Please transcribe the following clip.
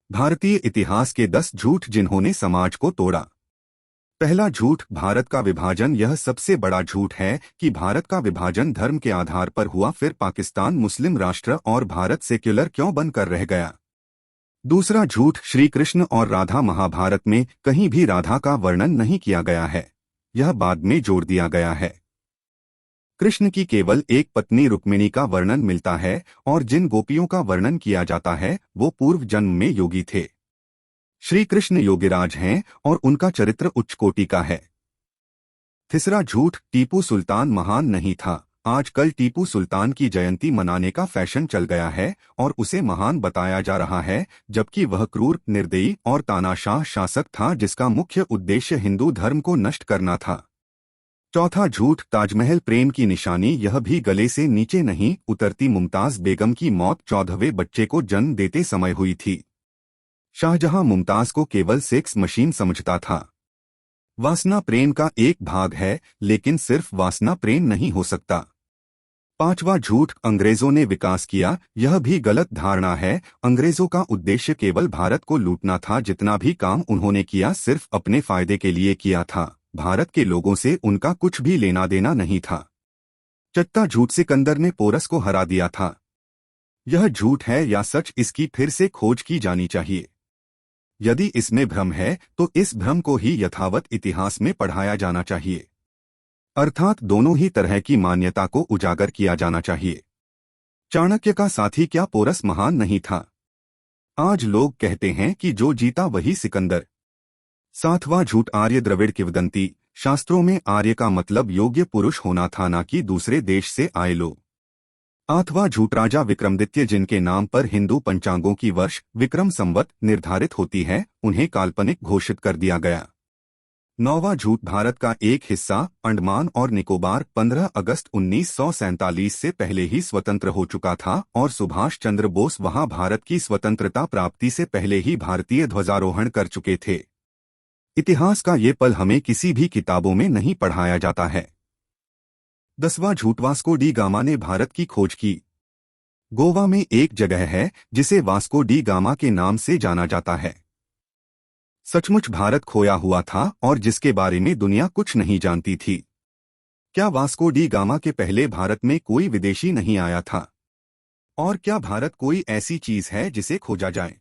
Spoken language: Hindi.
भारतीय इतिहास के 10 झूठ जिन्होंने समाज को तोड़ा। पहला झूठ, भारत का विभाजन। यह सबसे बड़ा झूठ है कि भारत का विभाजन धर्म के आधार पर हुआ, फिर पाकिस्तान मुस्लिम राष्ट्र और भारत सेक्युलर क्यों बनकर रह गया। दूसरा झूठ, श्री कृष्ण और राधा महाभारत में कहीं भी राधा का वर्णन नहीं किया गया है, यह बाद में जोड़ दिया गया है। कृष्ण की केवल एक पत्नी रुक्मिणी का वर्णन मिलता है और जिन गोपियों का वर्णन किया जाता है वो पूर्व जन्म में योगी थे। श्री कृष्ण योगीराज हैं और उनका चरित्र उच्च कोटि का है। तीसरा झूठ, टीपू सुल्तान महान नहीं था। आजकल टीपू सुल्तान की जयंती मनाने का फैशन चल गया है और उसे महान बताया जा रहा है, जबकि वह क्रूर, निर्दयी और तानाशाह शासक था जिसका मुख्य उद्देश्य हिंदू धर्म को नष्ट करना था। चौथा झूठ, ताजमहल प्रेम की निशानी। यह भी गले से नीचे नहीं उतरती। मुमताज बेगम की मौत 14वें बच्चे को जन्म देते समय हुई थी। शाहजहां मुमताज को केवल सेक्स मशीन समझता था। वासना प्रेम का एक भाग है, लेकिन सिर्फ वासना प्रेम नहीं हो सकता। पांचवा झूठ, अंग्रेजों ने विकास किया। यह भी गलत धारणा है। अंग्रेजों का उद्देश्य केवल भारत को लूटना था। जितना भी काम उन्होंने किया सिर्फ अपने फायदे के लिए किया था। भारत के लोगों से उनका कुछ भी लेना देना नहीं था। छठा झूठ, सिकंदर ने पोरस को हरा दिया था। यह झूठ है या सच, इसकी फिर से खोज की जानी चाहिए। यदि इसमें भ्रम है तो इस भ्रम को ही यथावत इतिहास में पढ़ाया जाना चाहिए, अर्थात दोनों ही तरह की मान्यता को उजागर किया जाना चाहिए। चाणक्य का साथी क्या पोरस महान नहीं था? आज लोग कहते हैं कि जो जीता वही सिकंदर। सातवां झूठ, आर्य द्रविड़ किंवदंती। शास्त्रों में आर्य का मतलब योग्य पुरुष होना था, ना कि दूसरे देश से आए लोग। आठवां झूठ, राजा विक्रमादित्य जिनके नाम पर हिंदू पंचांगों की वर्ष विक्रम संवत निर्धारित होती है, उन्हें काल्पनिक घोषित कर दिया गया। नौवां झूठ, भारत का एक हिस्सा अंडमान और निकोबार 15 अगस्त 1947 से पहले ही स्वतंत्र हो चुका था और सुभाष चंद्र बोस वहां भारत की स्वतंत्रता प्राप्ति से पहले ही भारतीय ध्वजारोहण कर चुके थे। इतिहास का ये पल हमें किसी भी किताबों में नहीं पढ़ाया जाता है। 10वां झूठ, वास्को डी गामा ने भारत की खोज की। गोवा में एक जगह है जिसे वास्को डी गामा के नाम से जाना जाता है। सचमुच भारत खोया हुआ था और जिसके बारे में दुनिया कुछ नहीं जानती थी। क्या वास्को डी गामा के पहले भारत में कोई विदेशी नहीं आया था? और क्या भारत कोई ऐसी चीज है जिसे खोजा जाए?